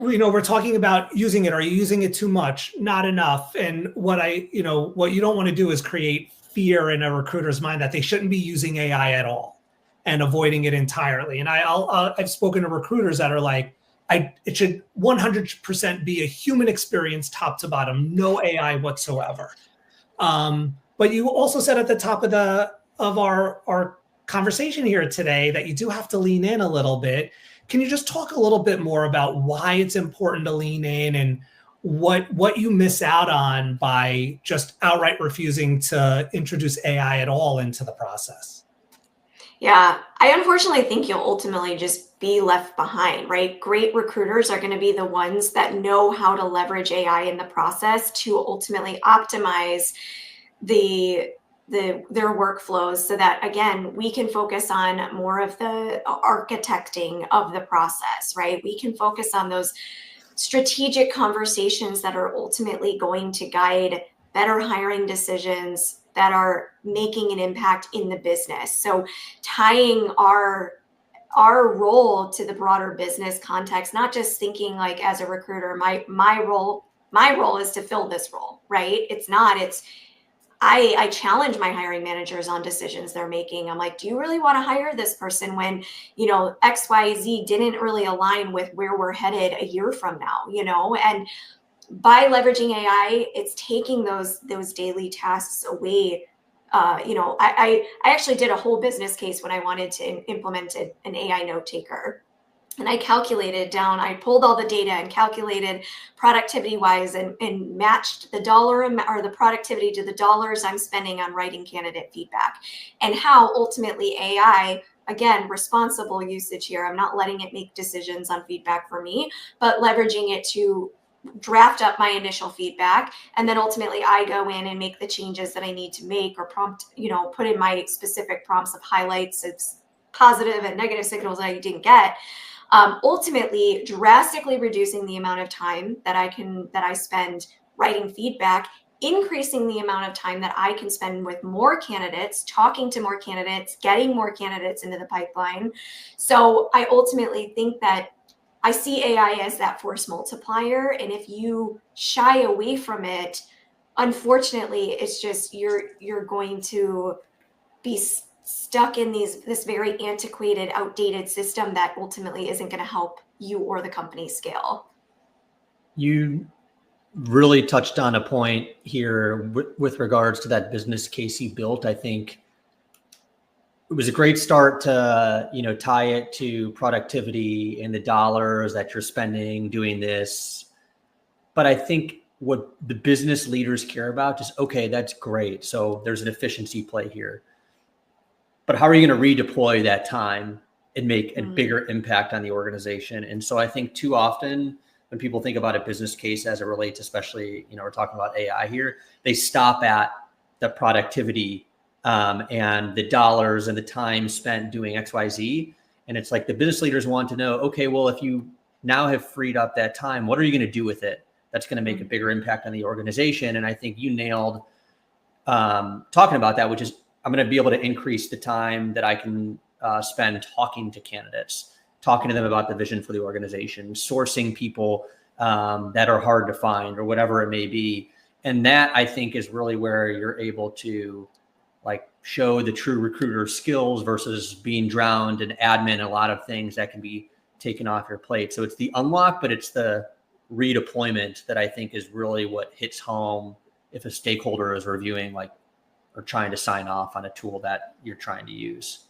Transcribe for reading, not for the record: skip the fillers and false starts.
we're talking about using it. Are you using it too much? Not enough. And what you don't want to do is create fear in a recruiter's mind that they shouldn't be using AI at all and avoiding it entirely. And I've spoken to recruiters that are like, it should 100% be a human experience, top to bottom, no AI whatsoever. But you also said at the top of our conversation here today that you do have to lean in a little bit. Can you just talk a little bit more about why it's important to lean in and what you miss out on by just outright refusing to introduce AI at all into the process? Yeah, I unfortunately think you'll ultimately just be left behind, right? Great recruiters are going to be the ones that know how to leverage AI in the process to ultimately optimize their workflows so that, again, we can focus on more of the architecting of the process, right? We can focus on those strategic conversations that are ultimately going to guide better hiring decisions that are making an impact in the business. So tying our role to the broader business context, not just thinking like as a recruiter, my role is to fill this role, right? I challenge my hiring managers on decisions they're making. I'm like, do you really want to hire this person when, XYZ didn't really align with where we're headed a year from now, And by leveraging AI, it's taking those daily tasks away. I actually did a whole business case when I wanted to implement an AI note taker. And I pulled all the data and calculated productivity wise and matched the dollar or the productivity to the dollars I'm spending on writing candidate feedback, and how ultimately AI, again, responsible usage here. I'm not letting it make decisions on feedback for me, but leveraging it to draft up my initial feedback. And then ultimately I go in and make the changes that I need to make, or put in my specific prompts of highlights, it's positive and negative signals that I didn't get. Ultimately drastically reducing the amount of time that I spend writing feedback, increasing the amount of time that I can spend with more candidates, talking to more candidates, getting more candidates into the pipeline. So I ultimately think that I see AI as that force multiplier. And if you shy away from it, unfortunately, it's just you're going to be stuck in this very antiquated, outdated system that ultimately isn't going to help you or the company scale. You really touched on a point here with regards to that business case you built. I think it was a great start to, tie it to productivity and the dollars that you're spending doing this. But I think what the business leaders care about is, okay, that's great. So there's an efficiency play here. But how are you going to redeploy that time and make a bigger impact on the organization? And so I think too often when people think about a business case as it relates, especially, we're talking about AI here, they stop at the productivity and the dollars and the time spent doing XYZ. And it's like the business leaders want to know, okay, well, if you now have freed up that time, what are you going to do with it? That's going to make a bigger impact on the organization. And I think you nailed talking about that, which is I'm going to be able to increase the time that I can spend talking to candidates, talking to them about the vision for the organization, sourcing people that are hard to find or whatever it may be. And that, I think, is really where you're able to show the true recruiter skills versus being drowned in admin, a lot of things that can be taken off your plate. So it's the unlock, but it's the redeployment that I think is really what hits home if a stakeholder is reviewing or trying to sign off on a tool that you're trying to use.